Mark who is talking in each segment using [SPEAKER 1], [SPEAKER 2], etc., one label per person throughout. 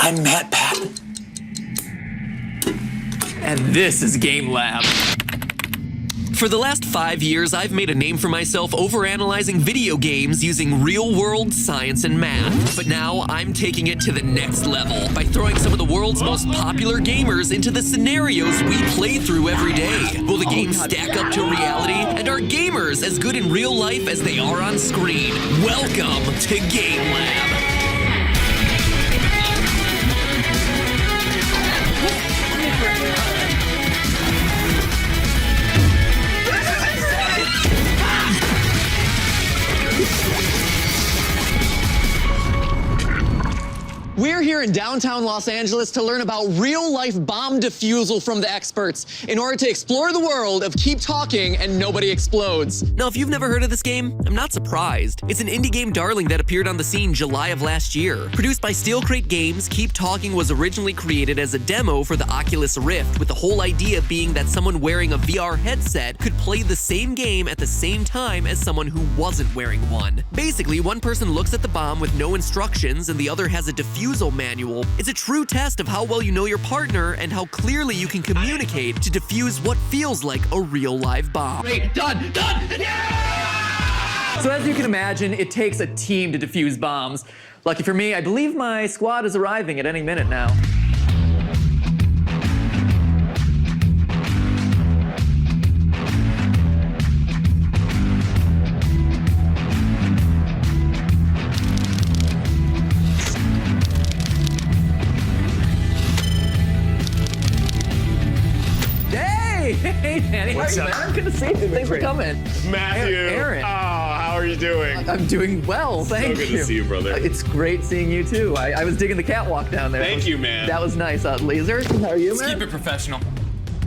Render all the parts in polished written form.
[SPEAKER 1] I'm MatPat.
[SPEAKER 2] And this is Game Lab. For the last 5 years, I've made a name for myself overanalyzing video games using real-world science and math. But now, I'm taking it to the next level by throwing some of the world's most popular gamers into the scenarios we play through every day. Will the games stack up to reality? And are gamers as good in real life as they are on screen? Welcome to Game Lab.
[SPEAKER 3] We're here in downtown Los Angeles to learn about real-life bomb defusal from the experts in order to explore the world of keep talking and nobody explodes.
[SPEAKER 2] Now, if you've never heard of this game, I'm not surprised. It's an indie game darling that appeared on the scene July of last year. Produced by Steel Crate Games, Keep Talking was originally created as a demo for the Oculus Rift, with the whole idea being that someone wearing a VR headset could play the same game at the same time as someone who wasn't wearing one. Basically, one person looks at the bomb with no instructions and the other has a defusal manual. It's a true test of how well you know your partner and how clearly you can communicate to defuse what feels like a real live bomb.
[SPEAKER 3] Great, done! Yeah! So as you can imagine, it takes a team to defuse bombs. Lucky for me, I believe my squad is arriving at any minute now. Hey, Danny,
[SPEAKER 4] What's
[SPEAKER 3] how are you,
[SPEAKER 4] up?
[SPEAKER 3] man? Good to see you. Thanks for coming.
[SPEAKER 4] Matthew.
[SPEAKER 3] Aaron.
[SPEAKER 4] Oh, how are you doing?
[SPEAKER 3] I'm doing well, thank you.
[SPEAKER 4] So good to see you, brother.
[SPEAKER 3] It's great seeing you, too. I was digging the catwalk down there.
[SPEAKER 4] Thank you, man.
[SPEAKER 3] That was nice. Laser, how are you, man?
[SPEAKER 1] Keep it professional.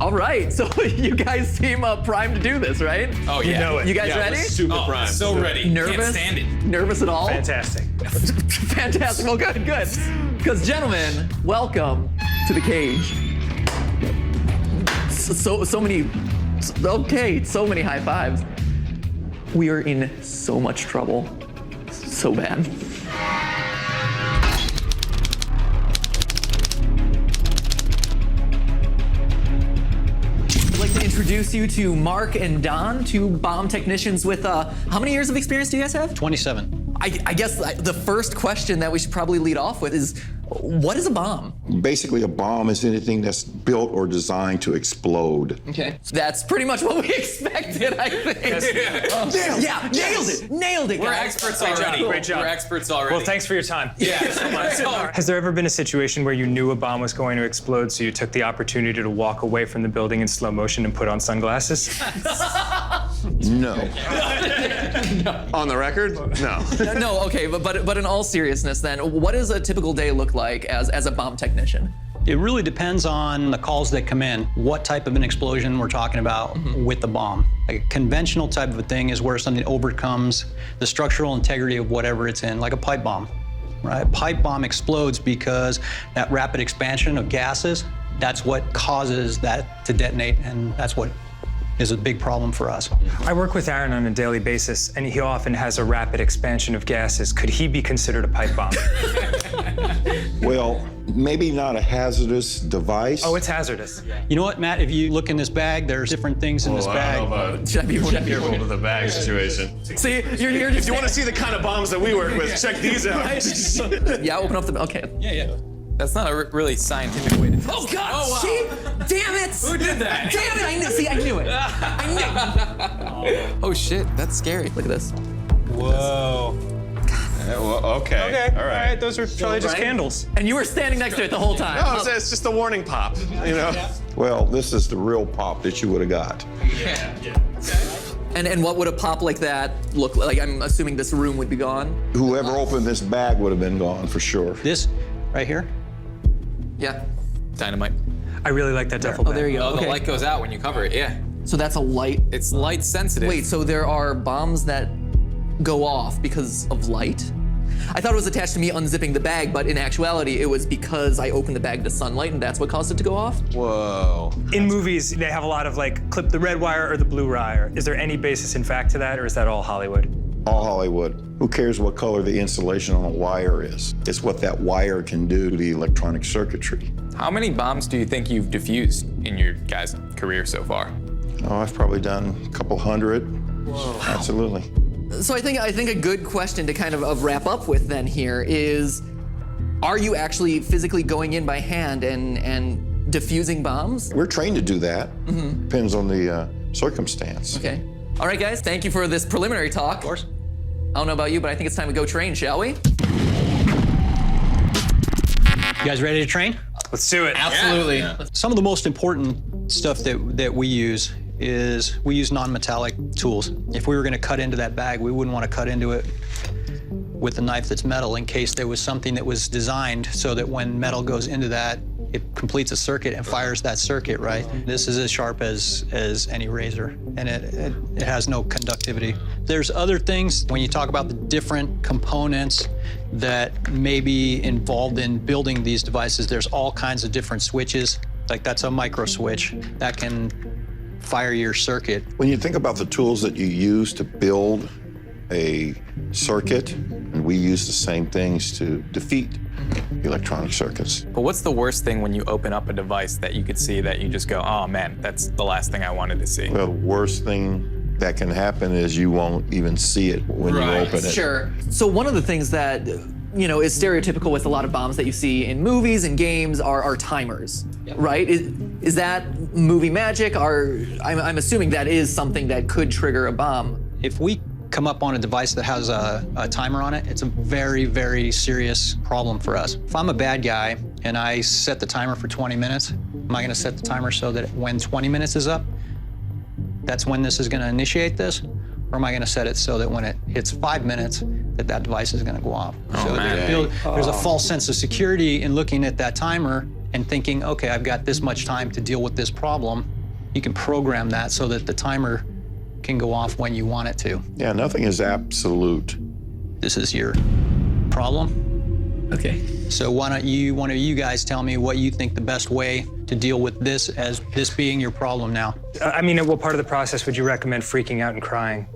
[SPEAKER 3] All right, so you guys seem primed to do this, right?
[SPEAKER 1] Oh, yeah.
[SPEAKER 4] You know it.
[SPEAKER 3] You guys
[SPEAKER 4] Yeah,
[SPEAKER 3] ready?
[SPEAKER 4] we're super prime.
[SPEAKER 1] So ready.
[SPEAKER 3] Nervous?
[SPEAKER 1] Can't stand it.
[SPEAKER 3] Nervous at all?
[SPEAKER 4] Fantastic.
[SPEAKER 3] Fantastic. Well, good. Because, gentlemen, welcome to the cage. So many high fives. We are in so much trouble. So bad. I'd like to introduce you to Mark and Don, two bomb technicians with, how many years of experience do you guys have?
[SPEAKER 5] 27.
[SPEAKER 3] I guess the first question that we should probably lead off with is, what is a bomb?
[SPEAKER 6] Basically, a bomb is anything that's built or designed to explode.
[SPEAKER 3] Okay. That's pretty much what we expected, I think. Nailed it,
[SPEAKER 1] We're
[SPEAKER 3] guys.
[SPEAKER 1] experts already.
[SPEAKER 4] Great job.
[SPEAKER 1] We're experts already.
[SPEAKER 4] Well, thanks for your time.
[SPEAKER 1] Yeah, so much.
[SPEAKER 4] Has there ever been a situation where you knew a bomb was going to explode, so you took the opportunity to walk away from the building in slow motion and put on sunglasses?
[SPEAKER 6] No.
[SPEAKER 7] On the record? No.
[SPEAKER 3] No, okay, but in all seriousness then, what does a typical day look like as a bomb technician?
[SPEAKER 5] It really depends on the calls that come in, what type of an explosion we're talking about with the bomb. Like a conventional type of a thing is where something overcomes the structural integrity of whatever it's in, like a pipe bomb, right? A pipe bomb explodes because that rapid expansion of gases, that's what causes that to detonate, and that's what is a big problem for us.
[SPEAKER 4] I work with Aaron on a daily basis, and he often has a rapid expansion of gases. Could he be considered a pipe bomb?
[SPEAKER 6] Well, maybe not a hazardous device.
[SPEAKER 4] Oh, it's hazardous.
[SPEAKER 5] You know what, Matt? If you look in this bag, there's different things in this bag.
[SPEAKER 3] Should I be
[SPEAKER 7] Careful with the bag situation.
[SPEAKER 3] See, you're here to
[SPEAKER 7] If you want to see the kind of bombs that we work with, check these out.
[SPEAKER 3] Yeah, open up the, okay.
[SPEAKER 5] Yeah.
[SPEAKER 1] That's not a really scientific way to test.
[SPEAKER 3] Oh God!
[SPEAKER 1] Oh, wow.
[SPEAKER 3] See? Damn it!
[SPEAKER 1] Who did that?
[SPEAKER 3] Damn it! I knew. See, I knew it. I knew.
[SPEAKER 1] Oh shit, that's scary.
[SPEAKER 3] Look at this.
[SPEAKER 4] Whoa.
[SPEAKER 7] Well, okay.
[SPEAKER 4] Okay,
[SPEAKER 7] All right.
[SPEAKER 4] those are probably just
[SPEAKER 3] right?
[SPEAKER 4] candles.
[SPEAKER 3] And you were standing next to it the whole time.
[SPEAKER 7] No, it's just a warning pop, you know?
[SPEAKER 6] Well, this is the real pop that you would have got.
[SPEAKER 3] And what would a pop like that look like? I'm assuming this room would be gone.
[SPEAKER 6] Whoever opened this bag would have been gone for sure.
[SPEAKER 5] This right here,
[SPEAKER 3] Yeah.
[SPEAKER 1] Dynamite.
[SPEAKER 4] I really like that duffel
[SPEAKER 3] Oh,
[SPEAKER 4] bag.
[SPEAKER 3] there you go.
[SPEAKER 1] Oh, the
[SPEAKER 3] Okay.
[SPEAKER 1] light goes out when you cover it, yeah.
[SPEAKER 3] So that's a light.
[SPEAKER 1] It's light sensitive.
[SPEAKER 3] Wait, so there are bombs that go off because of light? I thought it was attached to me unzipping the bag, but in actuality, it was because I opened the bag to sunlight and that's what caused it to go off?
[SPEAKER 7] Whoa.
[SPEAKER 4] In movies, they have a lot of like, clip the red wire or the blue wire. Is there any basis in fact to that, or is that all Hollywood?
[SPEAKER 6] All Hollywood. Who cares what color the insulation on a wire is? It's what that wire can do to the electronic circuitry.
[SPEAKER 1] How many bombs do you think you've defused in your guys' career so far?
[SPEAKER 6] Oh, I've probably done a couple hundred. Whoa. Absolutely.
[SPEAKER 3] So I think a good question to kind of wrap up with then here is, are you actually physically going in by hand and defusing bombs?
[SPEAKER 6] We're trained to do that. Depends on the circumstance.
[SPEAKER 3] Okay. All right, guys, thank you for this preliminary talk.
[SPEAKER 5] Of course.
[SPEAKER 3] I don't know about you, but I think it's time to go train, shall we?
[SPEAKER 5] You guys ready to train?
[SPEAKER 4] Let's do it.
[SPEAKER 3] Absolutely.
[SPEAKER 5] Some of the most important stuff that we use is we use non-metallic tools. If we were gonna cut into that bag, we wouldn't wanna cut into it with a knife that's metal in case there was something that was designed so that when metal goes into that, it completes a circuit and fires that circuit, right? This is as sharp as any razor, and it has no conductivity. There's other things, when you talk about the different components that may be involved in building these devices, there's all kinds of different switches. Like that's a micro switch that can fire your circuit.
[SPEAKER 6] When you think about the tools that you use to build a circuit, and we use the same things to defeat electronic circuits.
[SPEAKER 1] But what's the worst thing when you open up a device that you could see that you just go, oh man, that's the last thing I wanted to see?
[SPEAKER 6] Well, the worst thing that can happen is you won't even see it when you open it.
[SPEAKER 3] Sure. So one of the things that is stereotypical with a lot of bombs that you see in movies and games are timers, right? Is that movie magic? I'm assuming that is something that could trigger a bomb.
[SPEAKER 5] If we come up on a device that has a timer on it, it's a very, very serious problem for us. If I'm a bad guy and I set the timer for 20 minutes, am I gonna set the timer so that when 20 minutes is up, that's when this is gonna initiate this? Or am I gonna set it so that when it hits 5 minutes, that device is gonna go off? There's a false sense of security in looking at that timer and thinking, okay, I've got this much time to deal with this problem. You can program that so that the timer can go off when you want it to.
[SPEAKER 6] Yeah, nothing is absolute.
[SPEAKER 5] This is your problem.
[SPEAKER 3] Okay.
[SPEAKER 5] So why don't one of you guys tell me what you think the best way to deal with this as this being your problem now?
[SPEAKER 4] I mean, at what part of the process would you recommend freaking out and crying?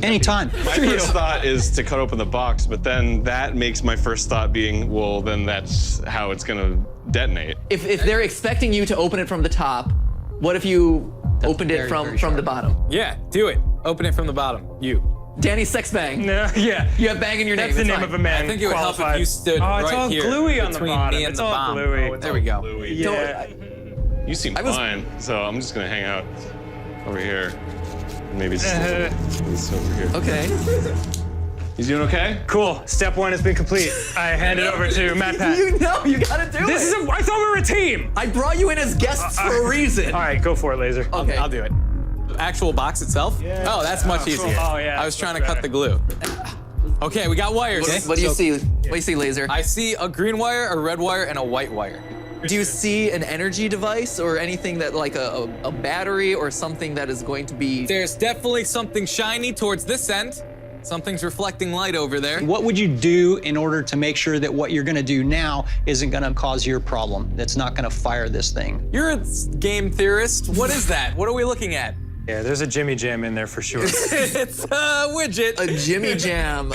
[SPEAKER 5] Anytime.
[SPEAKER 7] My first thought is to cut open the box, but then that makes my first thought being, well, then that's how it's gonna detonate.
[SPEAKER 3] If they're expecting you to open it from the top, what if you opened it from the bottom?
[SPEAKER 1] Yeah, do it. Open it from the bottom. You.
[SPEAKER 3] Danny Sexbang.
[SPEAKER 4] No, yeah.
[SPEAKER 3] You have bang in your name.
[SPEAKER 4] That's the
[SPEAKER 3] it's
[SPEAKER 4] name
[SPEAKER 3] fine.
[SPEAKER 4] of a man.
[SPEAKER 1] I think it would help
[SPEAKER 4] qualified.
[SPEAKER 1] if you stood
[SPEAKER 4] Oh, it's
[SPEAKER 1] right
[SPEAKER 4] all
[SPEAKER 1] here
[SPEAKER 4] gluey on the
[SPEAKER 1] between
[SPEAKER 4] bottom.
[SPEAKER 1] me and
[SPEAKER 4] It's
[SPEAKER 1] the
[SPEAKER 4] all
[SPEAKER 1] bomb.
[SPEAKER 4] gluey.
[SPEAKER 1] There we go.
[SPEAKER 4] Yeah.
[SPEAKER 7] You seem fine, so I'm just gonna hang out over here. Maybe just this over here.
[SPEAKER 3] Okay.
[SPEAKER 7] You doing okay?
[SPEAKER 4] Cool. Step one has been complete. I hand it over to MatPat.
[SPEAKER 3] You gotta do
[SPEAKER 4] This
[SPEAKER 3] it.
[SPEAKER 4] is I thought we were a team.
[SPEAKER 3] I brought you in as guests for a reason.
[SPEAKER 4] All right, go for it, Laser.
[SPEAKER 3] Okay.
[SPEAKER 1] I'll do it. Actual box itself? Yeah. Oh, that's much easier.
[SPEAKER 4] Oh, yeah,
[SPEAKER 1] I was trying to
[SPEAKER 4] that's
[SPEAKER 1] cut the glue. Okay, we got wires.
[SPEAKER 3] What do you see? What do you see, Laser?
[SPEAKER 1] I see a green wire, a red wire, and a white wire.
[SPEAKER 3] Do you see an energy device or anything that like a battery or something that is going to be?
[SPEAKER 1] There's definitely something shiny towards this end. Something's reflecting light over there.
[SPEAKER 5] What would you do in order to make sure that what you're gonna do now isn't gonna cause your problem? That's not gonna fire this thing?
[SPEAKER 1] You're a game theorist. What is that? What are we looking at?
[SPEAKER 4] Yeah, there's a Jimmy Jam in there for sure.
[SPEAKER 1] It's a widget.
[SPEAKER 3] A Jimmy Jam.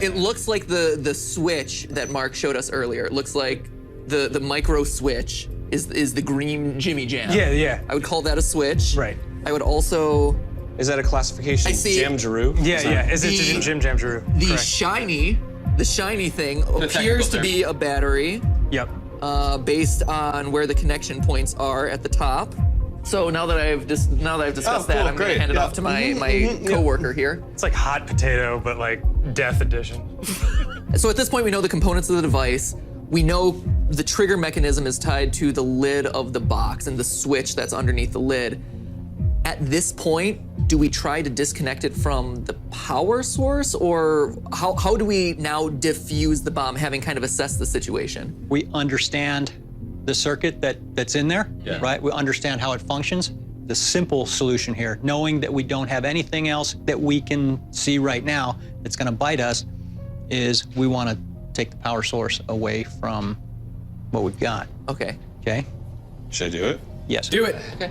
[SPEAKER 3] It looks like the switch that Mark showed us earlier. It looks like the micro switch is the green Jimmy Jam.
[SPEAKER 4] Yeah.
[SPEAKER 3] I would call that a switch.
[SPEAKER 4] Right.
[SPEAKER 3] I would also.
[SPEAKER 7] Is that a classification?
[SPEAKER 3] I see-
[SPEAKER 7] Jam Giroux?
[SPEAKER 4] Yeah. Is it Jim Jam Drew?
[SPEAKER 3] The
[SPEAKER 4] Correct.
[SPEAKER 3] shiny thing appears to be a battery
[SPEAKER 4] Yep.
[SPEAKER 3] based on where the connection points are at the top. So now that I've discussed
[SPEAKER 7] Oh,
[SPEAKER 3] that,
[SPEAKER 7] cool,
[SPEAKER 3] I'm gonna
[SPEAKER 7] great,
[SPEAKER 3] hand it
[SPEAKER 7] yeah.
[SPEAKER 3] off to my coworker here.
[SPEAKER 4] It's like hot potato, but like death edition.
[SPEAKER 3] So at this point, we know the components of the device. We know the trigger mechanism is tied to the lid of the box and the switch that's underneath the lid. At this point, do we try to disconnect it from the power source, or how do we now defuse the bomb, having kind of assessed the situation?
[SPEAKER 5] We understand the circuit that's in there, right? We understand how it functions. The simple solution here, knowing that we don't have anything else that we can see right now that's gonna bite us, is we wanna take the power source away from what we've got,
[SPEAKER 3] Okay.
[SPEAKER 5] okay?
[SPEAKER 7] Should I do it?
[SPEAKER 5] Yes.
[SPEAKER 1] Do it.
[SPEAKER 3] Okay.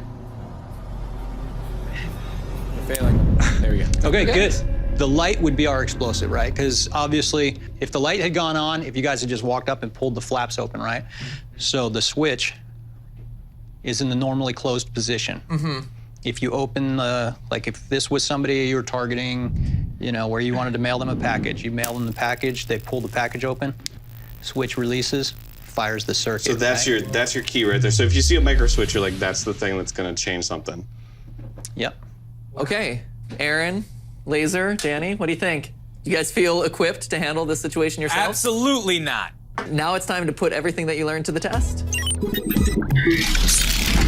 [SPEAKER 1] We're failing. There we go.
[SPEAKER 5] Okay, good. The light would be our explosive, right? Because obviously, if the light had gone on, if you guys had just walked up and pulled the flaps open, right? So the switch is in the normally closed position. If you open like if this was somebody you were targeting, you know, where you wanted to mail them a package, you mail them the package, they pull the package open, switch releases, fires the circuit.
[SPEAKER 7] So that's your key right there. So if you see a micro switch, you're like, that's the thing that's gonna change something.
[SPEAKER 5] Yep.
[SPEAKER 3] Okay, Aaron, Laser, Danny, what do you think? You guys feel equipped to handle this situation yourselves?
[SPEAKER 1] Absolutely not.
[SPEAKER 3] Now it's time to put everything that you learned to the test.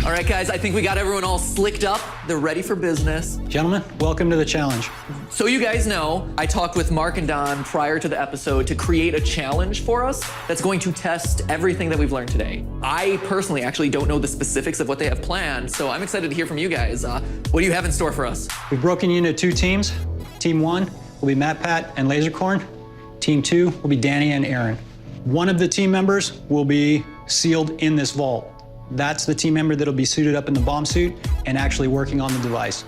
[SPEAKER 3] All right, guys, I think we got everyone all slicked up. They're ready for business.
[SPEAKER 5] Gentlemen, welcome to the challenge.
[SPEAKER 3] So you guys know, I talked with Mark and Don prior to the episode to create a challenge for us that's going to test everything that we've learned today. I personally actually don't know the specifics of what they have planned, so I'm excited to hear from you guys. What do you have in store for us?
[SPEAKER 5] We've broken you into 2 teams. Team 1 will be MatPat and Lasercorn. Team 2 will be Danny and Aaron. One of the team members will be sealed in this vault. That's the team member that'll be suited up in the bomb suit and actually working on the device.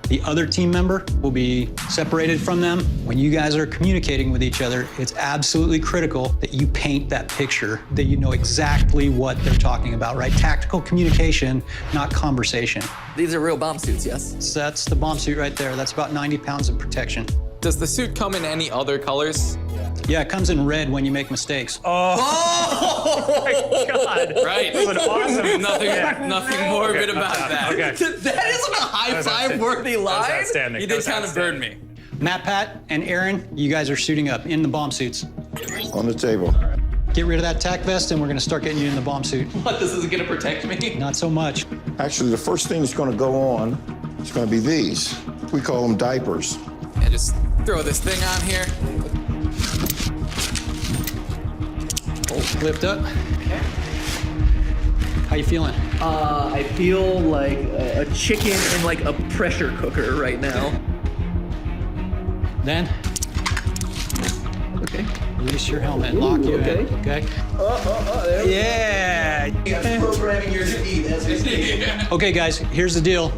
[SPEAKER 5] The other team member will be separated from them. When you guys are communicating with each other, it's absolutely critical that you paint that picture, that you know exactly what they're talking about, right? Tactical communication, not conversation.
[SPEAKER 3] These are real bomb suits, yes?
[SPEAKER 5] So that's the bomb suit right there. That's about 90 pounds of protection.
[SPEAKER 1] Does the suit come in any other colors?
[SPEAKER 5] Yeah, it comes in red when you make mistakes.
[SPEAKER 4] Oh my God.
[SPEAKER 1] Right.
[SPEAKER 4] That's an awesome.
[SPEAKER 1] Nothing morbid about that.
[SPEAKER 4] Okay.
[SPEAKER 3] That isn't a high five worthy line.
[SPEAKER 4] That was outstanding.
[SPEAKER 1] You
[SPEAKER 4] That
[SPEAKER 1] did
[SPEAKER 4] was
[SPEAKER 1] kind of burn me.
[SPEAKER 5] MatPat and Aaron, you guys are suiting up in the bomb suits.
[SPEAKER 6] On the table.
[SPEAKER 5] Get rid of that tack vest and we're gonna start getting you in the bomb suit.
[SPEAKER 3] What, this isn't gonna protect me?
[SPEAKER 5] Not so much.
[SPEAKER 6] Actually, the first thing that's going to go on is going to be these. We call them diapers.
[SPEAKER 1] Yeah, just throw this thing on here.
[SPEAKER 5] Lift up. How you feeling?
[SPEAKER 3] I feel like a chicken in like a pressure cooker right now.
[SPEAKER 5] Then,
[SPEAKER 3] Okay.
[SPEAKER 5] release your helmet and lock you in. Okay? Yeah.
[SPEAKER 3] Programming your feet.
[SPEAKER 5] Okay, guys, here's the deal.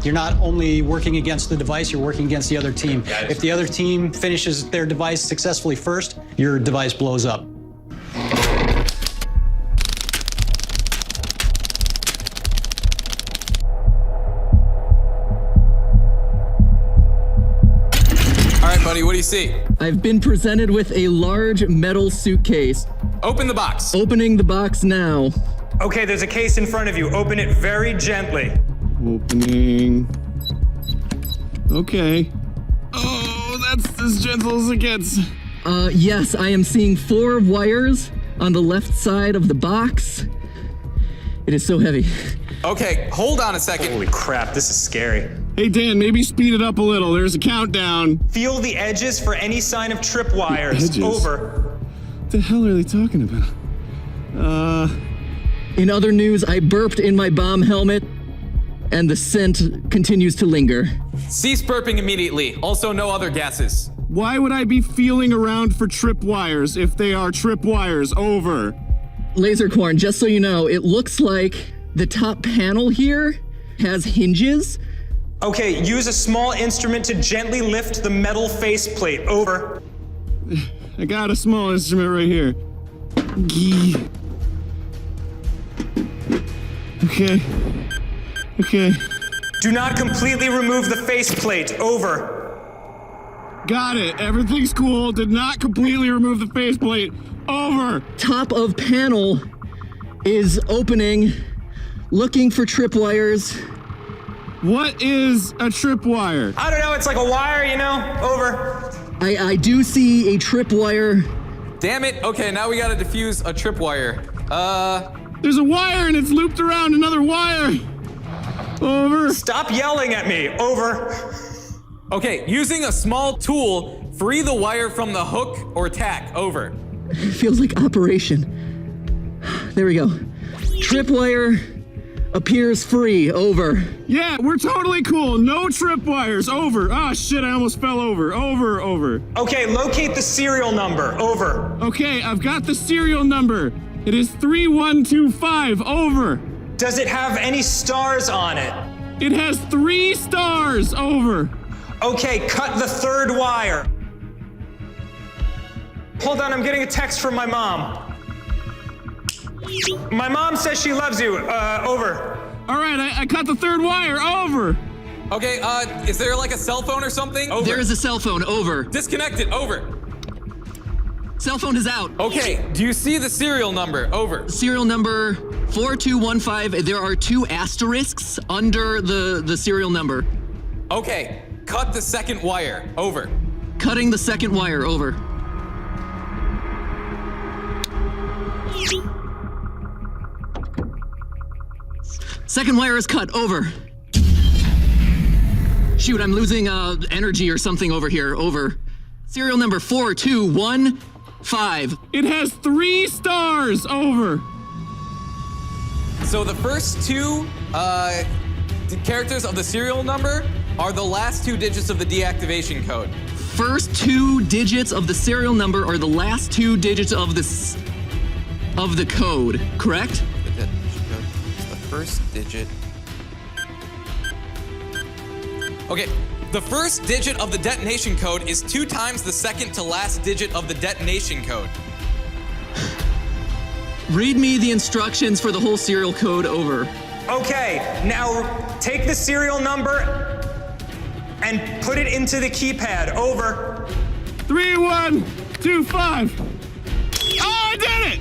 [SPEAKER 5] You're not only working against the device, you're working against the other team. If the other team finishes their device successfully first, your device blows up.
[SPEAKER 1] All right, buddy, what do you see?
[SPEAKER 8] I've been presented with a large metal suitcase.
[SPEAKER 1] Open the box.
[SPEAKER 8] Opening the box now.
[SPEAKER 4] Okay, there's a case in front of you. Open it very gently.
[SPEAKER 9] Opening. Okay. Oh, that's as gentle as it gets.
[SPEAKER 8] Yes, I am seeing 4 wires on the left side of the box. It is so heavy.
[SPEAKER 1] Okay, hold on a second.
[SPEAKER 4] Holy crap, this is scary.
[SPEAKER 9] Hey, Dan, maybe speed it up a little. There's a countdown.
[SPEAKER 4] Feel the edges for any sign of tripwires.
[SPEAKER 9] Edges?
[SPEAKER 4] Over.
[SPEAKER 9] What the hell are they talking about?
[SPEAKER 8] In other news, I burped in my bomb helmet, and the scent continues to linger.
[SPEAKER 1] Cease burping immediately. Also, no other gases.
[SPEAKER 9] Why would I be feeling around for tripwires if they are tripwires? Over.
[SPEAKER 8] Lasercorn, just so you know, it looks like the top panel here has hinges.
[SPEAKER 4] Okay, use a small instrument to gently lift the metal faceplate. Over.
[SPEAKER 9] I got a small instrument right here. Gee. Okay. Okay.
[SPEAKER 4] Do not completely remove the faceplate. Over.
[SPEAKER 9] Got it. Everything's cool. Did not completely remove the faceplate. Over.
[SPEAKER 8] Top of panel is opening, looking for tripwires.
[SPEAKER 9] What is a tripwire?
[SPEAKER 4] I don't know, it's like a wire, you know? Over.
[SPEAKER 8] I do see a tripwire.
[SPEAKER 1] Damn it. Okay, now we gotta defuse a tripwire.
[SPEAKER 9] There's a wire and it's looped around another wire. Over.
[SPEAKER 4] Stop yelling at me. Over.
[SPEAKER 1] Okay, using a small tool, free the wire from the hook or tack. Over.
[SPEAKER 8] Feels like operation. There we go. Tripwire appears free. Over.
[SPEAKER 9] Yeah, we're totally cool. No tripwires. Over. Ah, shit, I almost fell over. Over, over.
[SPEAKER 4] Okay, locate the serial number. Over.
[SPEAKER 9] Okay, I've got the serial number. It is 3125. Over.
[SPEAKER 4] Does it have any stars on it?
[SPEAKER 9] It has 3 stars. Over.
[SPEAKER 4] Okay, cut the third wire. Hold on, I'm getting a text from my mom. My mom says she loves you. Over.
[SPEAKER 9] All right, I cut the third wire. Over.
[SPEAKER 1] Okay, is there like a cell phone or something? Over.
[SPEAKER 8] There is a cell phone. Over.
[SPEAKER 1] Disconnected. Over.
[SPEAKER 8] Cell phone is out.
[SPEAKER 1] Okay, do you see the serial number? Over.
[SPEAKER 8] Serial number 4215. There are 2 asterisks under the serial number.
[SPEAKER 1] Okay, cut the second wire. Over.
[SPEAKER 8] Cutting the second wire. Over. Second wire is cut. Over. Shoot, I'm losing energy or something over here. Over. Serial number 4215.
[SPEAKER 9] It has 3 stars. Over.
[SPEAKER 1] So the first 2 characters of the serial number are the last 2 digits of the deactivation code.
[SPEAKER 8] First 2 digits of the serial number are the last 2 digits of the code, correct?
[SPEAKER 1] The first digit. Okay, the first digit of the detonation code is 2 times the second to last digit of the detonation code.
[SPEAKER 8] Read me the instructions for the whole serial code. Over.
[SPEAKER 4] Okay, now take the serial number and put it into the keypad. Over.
[SPEAKER 9] 3125. Oh, I did it!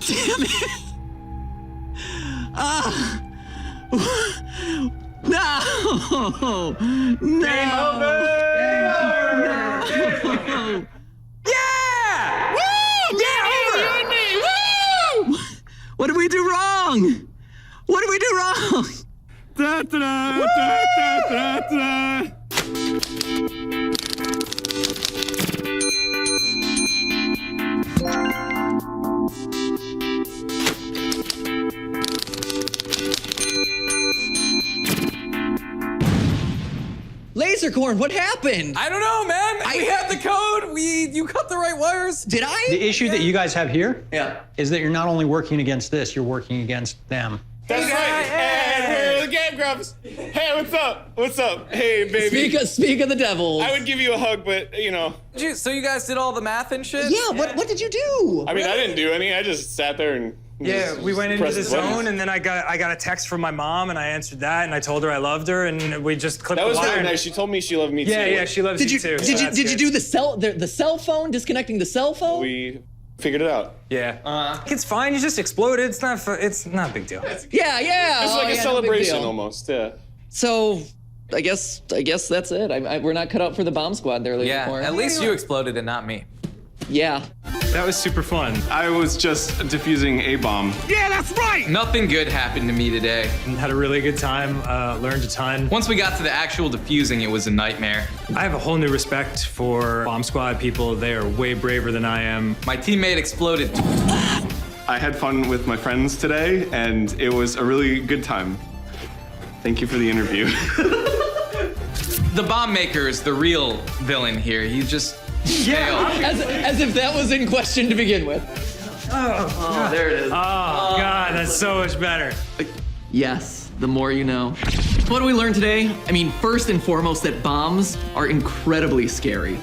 [SPEAKER 8] Damn it! No! No!
[SPEAKER 4] Game over! Yeah!
[SPEAKER 9] Woo!
[SPEAKER 4] Yeah, over!
[SPEAKER 9] You and me! Woo!
[SPEAKER 8] What did we do wrong? What did we do wrong?
[SPEAKER 9] Da, da, da, da, da, da.
[SPEAKER 3] Lasercorn, what happened?
[SPEAKER 1] I don't know, man. We had the code. You cut the right wires.
[SPEAKER 3] Did I?
[SPEAKER 5] The issue that you guys have here
[SPEAKER 3] Yeah.
[SPEAKER 5] is that you're not only working against this, you're working against them.
[SPEAKER 9] That's right. Hey, we're the Game Grumps. Hey, what's up? What's up? Hey, baby.
[SPEAKER 3] Speak of the devil.
[SPEAKER 9] I would give you a hug, but you know.
[SPEAKER 1] So you guys did all the math and shit?
[SPEAKER 3] Yeah, what did you do?
[SPEAKER 9] I mean, I didn't do any. I just sat there and.
[SPEAKER 4] Yeah, we went into
[SPEAKER 9] pressed
[SPEAKER 4] the
[SPEAKER 9] buttons.
[SPEAKER 4] zone, and then I got a text from my mom, and I answered that, and I told her I loved her, and we just clipped
[SPEAKER 9] That was
[SPEAKER 4] the wire.
[SPEAKER 9] really nice. She told me she loved me too.
[SPEAKER 4] Yeah, she loves
[SPEAKER 3] Did you
[SPEAKER 4] too.
[SPEAKER 3] did
[SPEAKER 4] so
[SPEAKER 3] you
[SPEAKER 4] that's
[SPEAKER 3] did you
[SPEAKER 4] good.
[SPEAKER 3] do the cell phone disconnecting the cell phone?
[SPEAKER 9] We figured it out.
[SPEAKER 4] Yeah. It's fine. You just exploded. It's not a big deal.
[SPEAKER 3] Yeah.
[SPEAKER 9] It's like a
[SPEAKER 3] no big
[SPEAKER 9] celebration
[SPEAKER 3] deal.
[SPEAKER 9] almost. Yeah.
[SPEAKER 3] So, I guess that's it. We're not cut out for the bomb squad there,
[SPEAKER 1] Yeah,
[SPEAKER 3] Lasercorn.
[SPEAKER 1] at least you exploded and not me.
[SPEAKER 3] Yeah.
[SPEAKER 4] That was super fun.
[SPEAKER 7] I was just defusing a bomb.
[SPEAKER 9] Yeah, that's right.
[SPEAKER 1] Nothing good happened to me today.
[SPEAKER 4] Had a really good time. Learned a ton.
[SPEAKER 1] Once we got to the actual defusing, it was a nightmare.
[SPEAKER 4] I have a whole new respect for bomb squad people. They are way braver than I am.
[SPEAKER 1] My teammate exploded.
[SPEAKER 7] I had fun with my friends today, and it was a really good time. Thank you for the interview.
[SPEAKER 1] The bomb maker is the real villain here. He just failed.
[SPEAKER 3] As if that was in question to begin with.
[SPEAKER 1] Oh, there it is.
[SPEAKER 4] Oh, God, that's so much better.
[SPEAKER 3] Yes, the more you know. What do we learn today? I mean, first and foremost, that bombs are incredibly scary.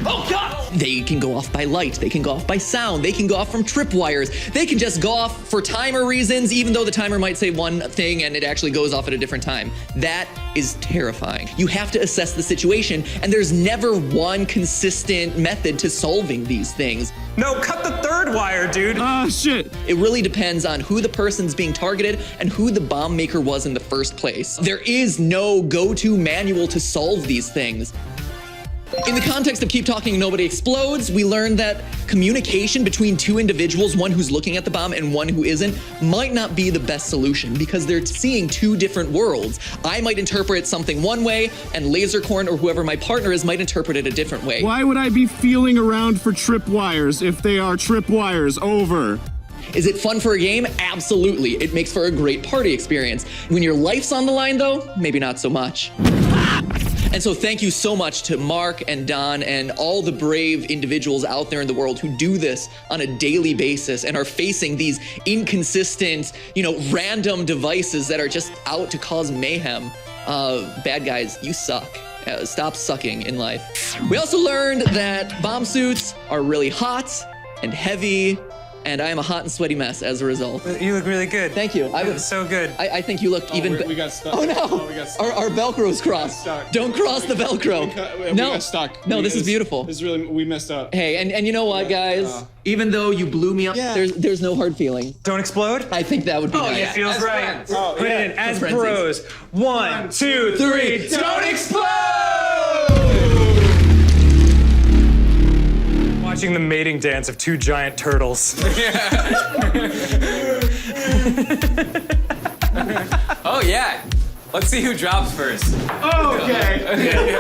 [SPEAKER 3] Oh, God! They can go off by light, they can go off by sound, they can go off from tripwires, they can just go off for timer reasons, even though the timer might say one thing and it actually goes off at a different time. That is terrifying. You have to assess the situation, and there's never one consistent method to solving these things.
[SPEAKER 4] No, cut the third wire, dude.
[SPEAKER 9] Ah, shit.
[SPEAKER 3] It really depends on who the person's being targeted and who the bomb maker was in the first place. There is no go-to manual to solve these things. In the context of Keep Talking Nobody Explodes, we learned that communication between 2 individuals, one who's looking at the bomb and one who isn't, might not be the best solution because they're seeing 2 different worlds. I might interpret something one way, and Lasercorn or whoever my partner is might interpret it a different way.
[SPEAKER 9] Why would I be feeling around for tripwires if they are tripwires? Over.
[SPEAKER 3] Is it fun for a game? Absolutely. It makes for a great party experience. When your life's on the line, though, maybe not so much. And so thank you so much to Mark and Don and all the brave individuals out there in the world who do this on a daily basis and are facing these inconsistent, random devices that are just out to cause mayhem. bad guys, you suck. Stop sucking in life. We also learned that bomb suits are really hot and heavy, and I am a hot and sweaty mess as a result.
[SPEAKER 4] You look really good.
[SPEAKER 3] Thank you.
[SPEAKER 4] It was so good.
[SPEAKER 3] I think you look even.
[SPEAKER 7] We got stuck.
[SPEAKER 3] Oh no!
[SPEAKER 7] Oh, we got stuck.
[SPEAKER 3] Our Velcro's crossed.
[SPEAKER 7] stuck.
[SPEAKER 3] Don't cross the Velcro.
[SPEAKER 7] We
[SPEAKER 3] No.
[SPEAKER 7] got stuck.
[SPEAKER 3] No, this is beautiful.
[SPEAKER 7] This is really, we messed up.
[SPEAKER 3] Hey, and you know what, guys? Even though you blew me up, there's no hard feeling.
[SPEAKER 4] Don't explode?
[SPEAKER 3] I think that would be nice.
[SPEAKER 4] It feels
[SPEAKER 1] as
[SPEAKER 4] right.
[SPEAKER 1] friends.
[SPEAKER 4] Put it in as
[SPEAKER 3] As
[SPEAKER 4] bros. 1, 2, 3.
[SPEAKER 1] Don't explode!
[SPEAKER 4] Watching the mating dance of 2 giant turtles.
[SPEAKER 1] Oh yeah. Let's see who drops first.
[SPEAKER 9] Okay.